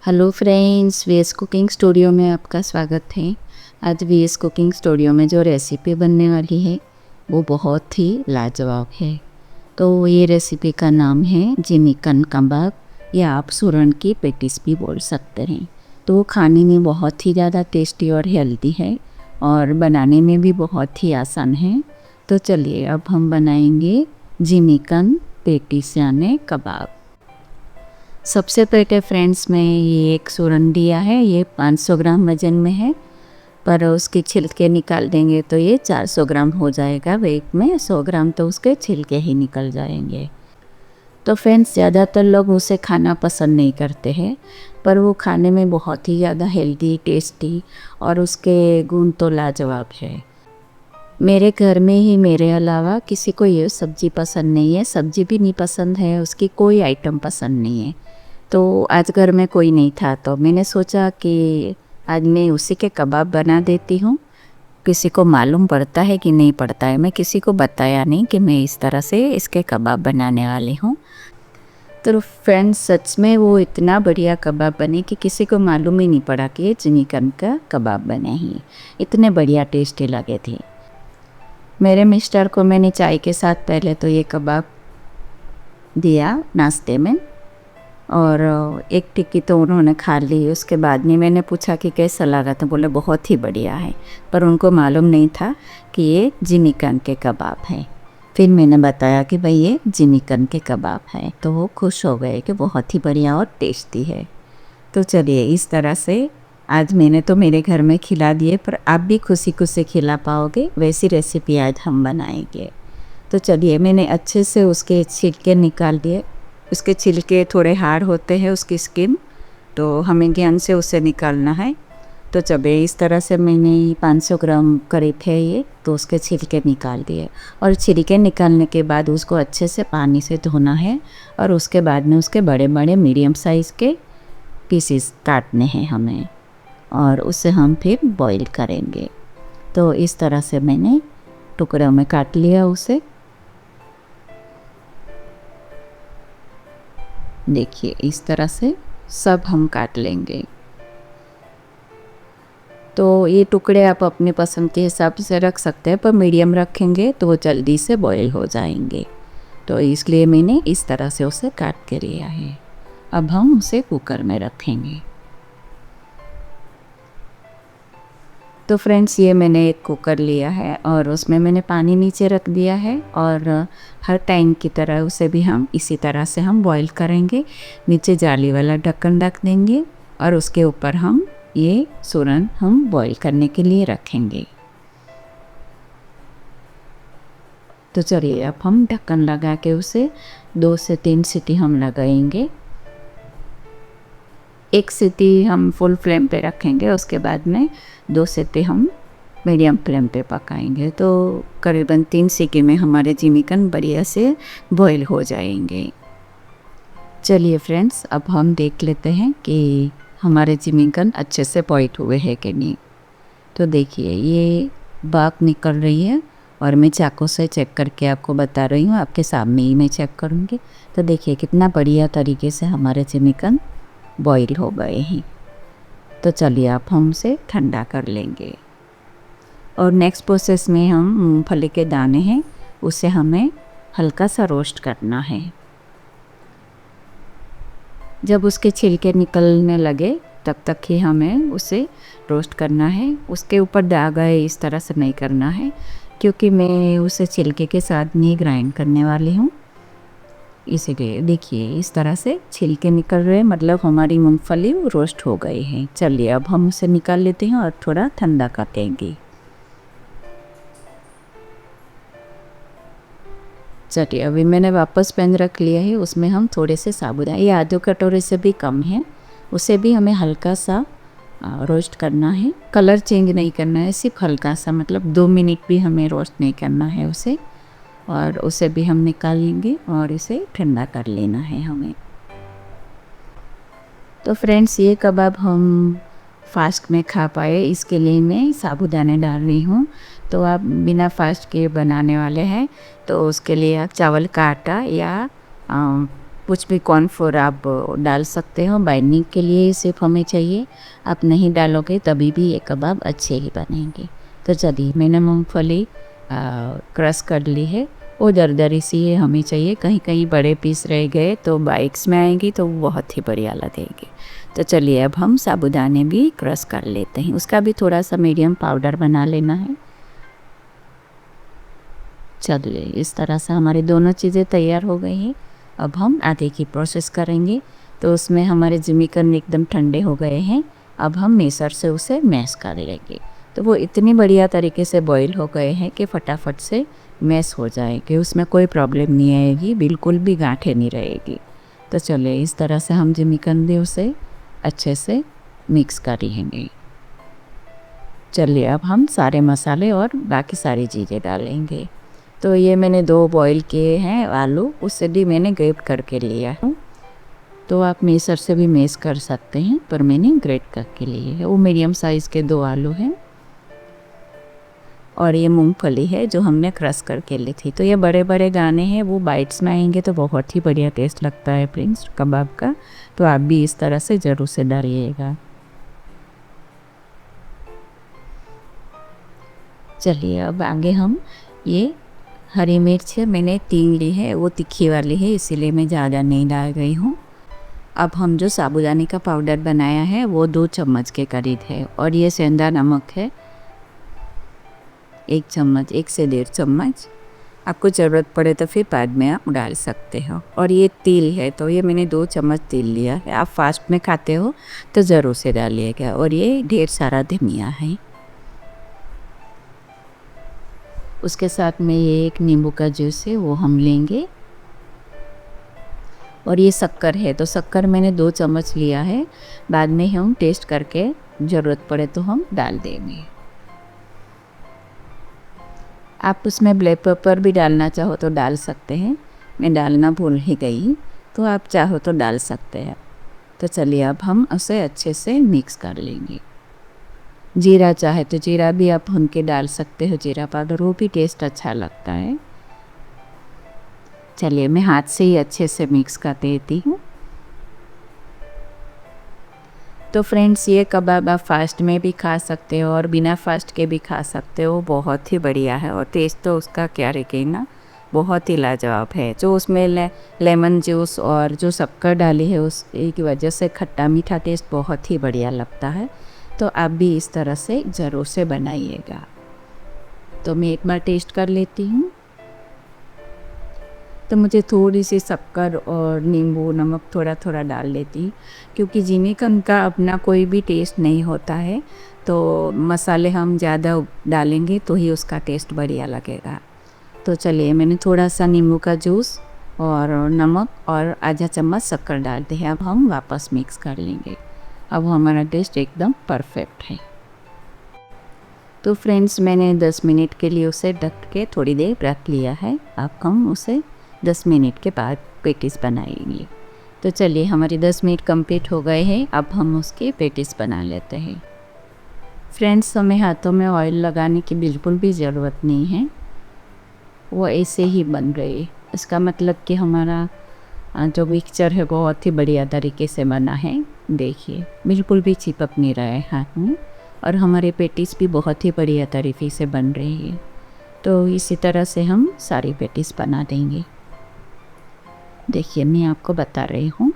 Hello friends, VS cooking studio में आपका स्वागत है। आज वीएस कुकिंग स्टूडियो में जो रेसिपी बनने वाली है वो बहुत ही लाजवाब है। तो ये रेसिपी का नाम है जिमिकन कबाब, या आप सूरन की पेटिस भी बोल सकते हैं। तो खाने में बहुत ही ज़्यादा टेस्टी और हेल्दी है और बनाने में भी बहुत ही आसान है। तो चलिए अब हम बनाएंगे जिमिकन पेटिस यानी कबाब। सबसे पहले फ्रेंड्स मैं ये एक सूरन लिया है, ये 500 ग्राम वज़न में है, पर उसके छिलके निकाल देंगे तो ये 400 ग्राम हो जाएगा वेट में। 100 ग्राम तो उसके छिलके ही निकल जाएंगे। तो फ्रेंड्स ज़्यादातर लोग उसे खाना पसंद नहीं करते हैं, पर वो खाने में बहुत ही ज़्यादा हेल्दी, टेस्टी और उसके गुण तो लाजवाब है। मेरे घर में ही मेरे अलावा किसी को ये सब्ज़ी पसंद नहीं है, सब्ज़ी भी नहीं पसंद है, उसकी कोई आइटम पसंद नहीं है। तो आज घर में कोई नहीं था तो मैंने सोचा कि आज मैं उसी के कबाब बना देती हूँ। किसी को मालूम पड़ता है कि नहीं पड़ता है, मैं किसी को बताया नहीं कि मैं इस तरह से इसके कबाब बनाने वाली हूँ। तो फ्रेंड्स सच में वो इतना बढ़िया कबाब बने कि किसी को मालूम ही नहीं पड़ा कि ये चिकन का कबाब बने ही। इतने बढ़िया टेस्टी लगे थे। मेरे मिस्टर को मैंने चाय के साथ पहले तो ये कबाब दिया नाश्ते में, और एक टिक्की तो उन्होंने खा ली। उसके बाद में मैंने पूछा कि कैसा लगा, तो बोले बहुत ही बढ़िया है, पर उनको मालूम नहीं था कि ये जिमिकन के कबाब है। फिर मैंने बताया कि भाई ये जिमिकन के कबाब है, तो वो खुश हो गए कि बहुत ही बढ़िया और टेस्टी है। तो चलिए इस तरह से आज मैंने तो मेरे घर में खिला दिए, पर आप भी खुशी खुशी खिला पाओगे वैसी रेसिपी आज हम बनाएंगे। तो चलिए मैंने अच्छे से उसके छिलके निकाल दिए। उसके छिलके थोड़े हार्ड होते हैं, उसकी स्किन, तो हमें ध्यान से उसे निकालना है। तो चलिए इस तरह से मैंने 500 ग्राम करीब है ये, तो उसके छिलके निकाल दिए। और छिलके निकालने के बाद उसको अच्छे से पानी से धोना है, और उसके बाद में उसके बड़े बड़े मीडियम साइज़ के पीसेस काटने हैं हमें, और उसे हम फिर बॉईल करेंगे। तो इस तरह से मैंने टुकड़ों में काट लिया उसे। देखिए इस तरह से सब हम काट लेंगे। तो ये टुकड़े आप अपने पसंद के हिसाब से रख सकते हैं, पर मीडियम रखेंगे तो वो जल्दी से बॉईल हो जाएंगे। तो इसलिए मैंने इस तरह से उसे काट के लिया है। अब हम उसे कुकर में रखेंगे। तो फ्रेंड्स ये मैंने एक कुकर लिया है और उसमें मैंने पानी नीचे रख दिया है, और हर टाइम की तरह उसे भी हम इसी तरह से हम बॉईल करेंगे। नीचे जाली वाला ढक्कन रख देंगे और उसके ऊपर हम ये सूरन हम बॉईल करने के लिए रखेंगे। तो चलिए अब हम ढक्कन लगा के उसे 2 से 3 सीटी हम लगाएंगे। एक सीटी हम फुल फ्लेम पे रखेंगे, उसके बाद में 2 सीटी हम मीडियम फ्लेम पे पकाएंगे। तो करीबन 3 सीटी में हमारे जिमिकन बढ़िया से बॉईल हो जाएंगे। चलिए फ्रेंड्स अब हम देख लेते हैं कि हमारे जिमिकन अच्छे से बॉईल हुए हैं कि नहीं। तो देखिए ये भाप निकल रही है, और मैं चाकू से चेक करके आपको बता रही हूँ, आपके सामने ही मैं चेक करूँगी। तो देखिए कितना बढ़िया तरीके से हमारे जिमिकन बॉईल हो गए हैं। तो चलिए अब हम उसे ठंडा कर लेंगे। और नेक्स्ट प्रोसेस में हम मूंगफली के दाने हैं, उसे हमें हल्का सा रोस्ट करना है। जब उसके छिलके निकलने लगे तब तक ही हमें उसे रोस्ट करना है। उसके ऊपर दाग है इस तरह से नहीं करना है, क्योंकि मैं उसे छिलके के साथ नहीं ग्राइंड करने वाली हूँ। इसीलिए देखिए इस तरह से छिलके निकल रहे हैं, मतलब हमारी मूंगफली रोस्ट हो गई है। चलिए अब हम उसे निकाल लेते हैं और थोड़ा ठंडा करेंगे। चलिए अभी मैंने वापस पैन रख लिया है, उसमें हम थोड़े से साबुदाना, ये आधे कटोरे से भी कम है, उसे भी हमें हल्का सा रोस्ट करना है। कलर चेंज नहीं करना है, सिर्फ हल्का सा, मतलब 2 मिनट भी हमें रोस्ट नहीं करना है उसे। और उसे भी हम निकाल लेंगे और इसे ठंडा कर लेना है हमें। तो फ्रेंड्स ये कबाब हम फास्ट में खा पाए, इसके लिए मैं साबुदाने डाल रही हूँ। तो आप बिना फास्ट के बनाने वाले हैं तो उसके लिए आप चावल का आटा या कुछ भी कॉर्नफ्लोर आप डाल सकते हो, बाइंडिंग के लिए सिर्फ हमें चाहिए। आप नहीं डालोगे तभी भी ये कबाब अच्छे ही बनेंगे। तो चलिए मैंने मूंगफली क्रश कर ली है, वो दरदरी सी है हमें चाहिए। कहीं कहीं बड़े पीस रह गए तो बाइक्स में आएंगी तो बहुत ही बढ़िया लगेगी। तो चलिए अब हम साबुदाने भी क्रश कर लेते हैं, उसका भी थोड़ा सा मीडियम पाउडर बना लेना है। चलिए इस तरह से हमारी दोनों चीज़ें तैयार हो गई हैं। अब हम आगे की प्रोसेस करेंगे। तो उसमें हमारे जिमीकन एकदम ठंडे हो गए हैं। अब हम मेसर से उसे मैश कर लेंगे। तो वो इतनी बढ़िया तरीके से बॉईल हो गए हैं कि फटाफट से मैश हो जाएगी, उसमें कोई प्रॉब्लम नहीं आएगी, बिल्कुल भी गांठें नहीं रहेगी। तो चलिए इस तरह से हम जिमीकन भी उसे अच्छे से मिक्स कर लेंगे। चलिए अब हम सारे मसाले और बाकी सारी चीज़ें डालेंगे। तो ये मैंने 2 बॉईल किए हैं आलू, उससे भी मैंने ग्रेट करके लिया है। तो आप मेसर से भी मेस कर सकते हैं, पर मैंने ग्रेट करके लिए है। वो मीडियम साइज़ के 2 आलू हैं और ये मूंगफली है जो हमने क्रश करके ली थी। तो ये बड़े बड़े दाने हैं, वो बाइट्स में आएंगे तो बहुत ही बढ़िया टेस्ट लगता है फ्रेंड्स कबाब का। तो आप भी इस तरह से ज़रूर से डालिएगा। चलिए अब आगे हम ये हरी मिर्च मैंने 3 ली है, वो तीखी वाली है इसीलिए मैं ज़्यादा नहीं डाल गई हूँ। अब हम जो साबुदाने का पाउडर बनाया है वो 2 चम्मच के करीब है, और ये सेंधा नमक है 1 चम्मच, 1 से 1.5 चम्मच। आपको ज़रूरत पड़े तो फिर बाद में आप डाल सकते हो। और ये तिल है, तो ये मैंने 2 चम्मच तिल लिया है। आप फास्ट में खाते हो तो ज़रूर से डालिएगा। और ये ढेर सारा धनिया है। उसके साथ में ये एक नींबू का जूस है, वो हम लेंगे। और ये शक्कर है, तो शक्कर मैंने 2 चम्मच लिया है, बाद में हम टेस्ट करके ज़रूरत पड़े तो हम डाल देंगे। आप उसमें ब्लैक पेपर भी डालना चाहो तो डाल सकते हैं, मैं डालना भूल ही गई, तो आप चाहो तो डाल सकते हैं। तो चलिए अब हम उसे अच्छे से मिक्स कर लेंगे। जीरा चाहे तो जीरा भी आप भून के डाल सकते हो, जीरा पाउडर, वो भी टेस्ट अच्छा लगता है। चलिए मैं हाथ से ही अच्छे से मिक्स कर देती हूँ। तो फ्रेंड्स ये कबाब आप फास्ट में भी खा सकते हो और बिना फास्ट के भी खा सकते हो, बहुत ही बढ़िया है। और टेस्ट तो उसका क्या रहेगा, बहुत ही लाजवाब है। जो उसमें लेमन जूस और जो शक्कर डाली है उसकी वजह से खट्टा मीठा टेस्ट बहुत ही बढ़िया लगता है। तो आप भी इस तरह से ज़रूर से बनाइएगा। तो मैं एक बार टेस्ट कर लेती हूँ। तो मुझे थोड़ी सी शक्कर और नींबू नमक थोड़ा थोड़ा डाल लेती, क्योंकि जिमीकन का अपना कोई भी टेस्ट नहीं होता है, तो मसाले हम ज़्यादा डालेंगे तो ही उसका टेस्ट बढ़िया लगेगा। तो चलिए मैंने थोड़ा सा नींबू का जूस और नमक और आधा चम्मच शक्कर डाल दी है। अब हम वापस मिक्स कर लेंगे। अब हमारा टेस्ट एकदम परफेक्ट है। तो फ्रेंड्स मैंने 10 मिनट के लिए उसे ढक के थोड़ी देर रख लिया है। अब हम उसे 10 मिनट के बाद पेटिस बनाएंगे। तो चलिए हमारी 10 मिनट कंप्लीट हो गए हैं। अब हम उसके पेटिस बना लेते हैं। फ्रेंड्स हमें हाथों में ऑयल लगाने की बिल्कुल भी ज़रूरत नहीं है, वो ऐसे ही बन गए। इसका मतलब कि हमारा जो मिक्सचर है बहुत ही बढ़िया तरीके से बना है। देखिए बिल्कुल भी चिपक नहीं रहा है हाथ में, और हमारे पेटिस भी बहुत ही बढ़िया तरीके से बन रही है। तो इसी तरह से हम सारी पेटिस बना देंगे। देखिए मैं आपको बता रही हूँ,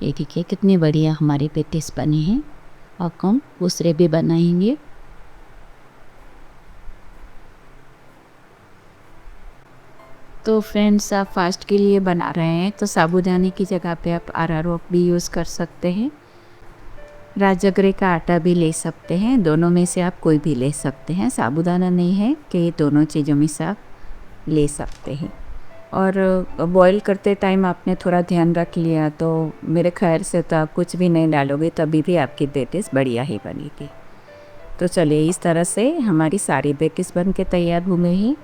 ये देखिए कितनी बढ़िया हमारी पेटिस बनी है। और हम दूसरे भी बनाएंगे। तो फ्रेंड्स आप फास्ट के लिए बना रहे हैं तो साबूदाने की जगह पे आप अरारोट भी यूज़ कर सकते हैं, राजगरे का आटा भी ले सकते हैं। दोनों में से आप कोई भी ले सकते हैं, साबूदाना नहीं है कि ये दोनों चीज़ों में से आप ले सकते हैं। और बॉईल करते टाइम आपने थोड़ा ध्यान रख लिया तो मेरे ख्याल से तो आप कुछ भी नहीं डालोगे तभी भी आपकी पेटिस बढ़िया ही बनेगी। तो चलिए इस तरह से हमारी सारी पेटिस बन के तैयार हो गई हैं।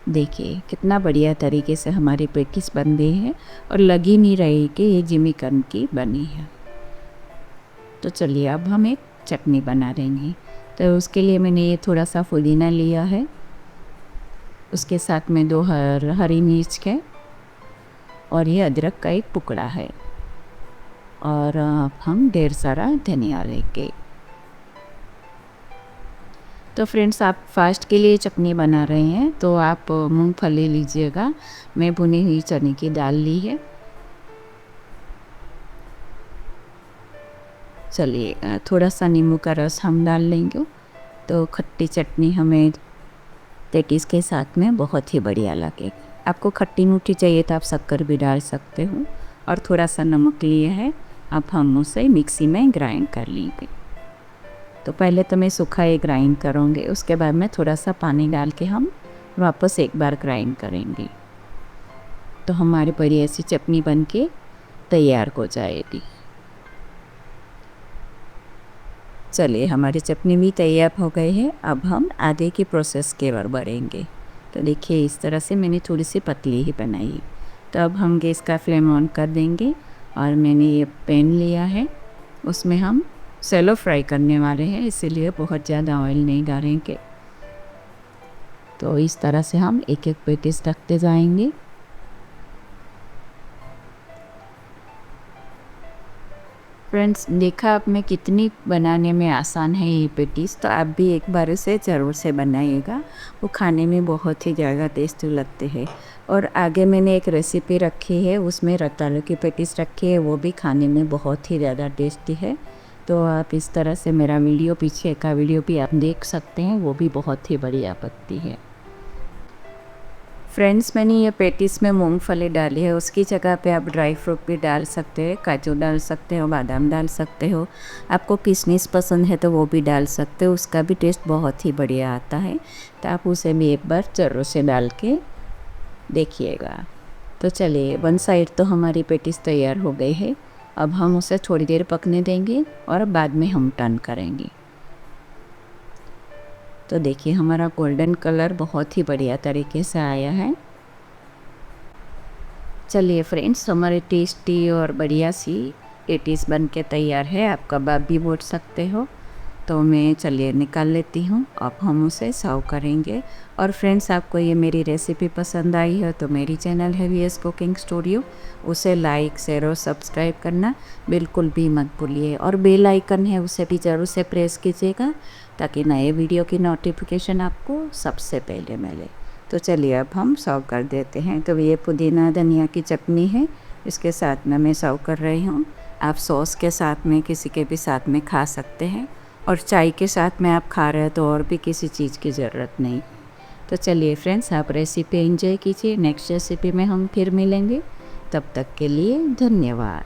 देखिए कितना बढ़िया तरीके से हमारी पेटिस बन गई है और लग ही नहीं रही कि ये जिमीकन की बनी है। तो चलिए अब हम एक चटनी बना देंगे। तो उसके लिए मैंने ये थोड़ा सा पुदीना लिया है, उसके साथ में 2 हरी मिर्च के, और ये अदरक का एक टुकड़ा है, और हम ढेर सारा धनिया लेंगे। तो फ्रेंड्स, आप फास्ट के लिए चटनी बना रहे हैं तो आप मूंगफली लीजिएगा। मैं भुनी हुई चने की दाल ली है। चलिए, थोड़ा सा नींबू का रस हम डाल लेंगे तो खट्टी चटनी हमें पेटीज के साथ में बहुत ही बढ़िया लगेगी। आपको खट्टी मीठी चाहिए तो आप शक्कर भी डाल सकते हो, और थोड़ा सा नमक लिए है। अब हम उसे मिक्सी में ग्राइंड कर लेंगे। तो पहले तो मैं सूखा ही ग्राइंड करूँगी, उसके बाद में थोड़ा सा पानी डाल के हम वापस एक बार ग्राइंड करेंगे। तो हमारी पूरी ऐसी चटनी बन के तैयार हो जाएगी। चलिए, हमारी चटनी भी तैयार हो गई है। अब हम आगे की प्रोसेस की ओर बढ़ेंगे। तो देखिए, इस तरह से मैंने थोड़ी सी पतली ही बनाई। तो अब हम गैस का फ्लेम ऑन कर देंगे, और मैंने ये पैन लिया है, उसमें हम सैलो फ्राई करने वाले हैं, इसीलिए बहुत ज़्यादा ऑयल नहीं डालेंगे। तो इस तरह से हम एक एक पेटीज रखते जाएंगे। फ्रेंड्स, देखा आप में कितनी बनाने में आसान है ये पेटीज, तो आप भी एक बार इसे ज़रूर से बनाइएगा। वो खाने में बहुत ही ज़्यादा टेस्टी लगते हैं। और आगे मैंने एक रेसिपी रखी है, उसमें रतालू की पेटीज रखी है, वो भी खाने में बहुत ही ज़्यादा टेस्टी है। तो आप इस तरह से मेरा वीडियो, पीछे का वीडियो भी आप देख सकते हैं, वो भी बहुत ही बढ़िया बनती है। फ्रेंड्स, मैंने ये पेटीज में मूंगफली डाली है, उसकी जगह पे आप ड्राई फ्रूट भी डाल सकते हैं, काजू डाल सकते हो, बादाम डाल सकते हो। आपको किशमिश पसंद है तो वो भी डाल सकते हो, उसका भी टेस्ट बहुत ही बढ़िया आता है। तो आप उसे भी एक बार ज़रूर से डाल के देखिएगा। तो चलिए, वन साइड तो हमारी पेटीज तैयार हो गई है। अब हम उसे थोड़ी देर पकने देंगे और बाद में हम टर्न करेंगे। तो देखिए, हमारा गोल्डन कलर बहुत ही बढ़िया तरीके से आया है। चलिए फ्रेंड्स, हमारे टेस्टी और बढ़िया सी पेटीज बन के तैयार है। आप कबाब भी बोल सकते हो। तो मैं चलिए निकाल लेती हूँ, अब हम उसे सर्व करेंगे। और फ्रेंड्स, आपको ये मेरी रेसिपी पसंद आई है तो मेरी चैनल है वीएस कुकिंग स्टूडियो, उसे लाइक, शेयर और सब्सक्राइब करना बिल्कुल भी मत भूलिए। और बेल आइकन है, उसे भी ज़रूर से प्रेस कीजिएगा ताकि नए वीडियो की नोटिफिकेशन आपको सबसे पहले मिले। तो चलिए, अब हम सर्व कर देते हैं। तो ये पुदीना धनिया की चटनी है, इसके साथ में मैं सर्व कर रही हूँ। आप सॉस के साथ में, किसी के भी साथ में खा सकते हैं, और चाय के साथ में आप खा रहे हैं तो और भी किसी चीज़ की ज़रूरत नहीं। तो चलिए फ्रेंड्स, आप रेसिपी एंजॉय कीजिए। नेक्स्ट रेसिपी में हम फिर मिलेंगे। तब तक के लिए धन्यवाद।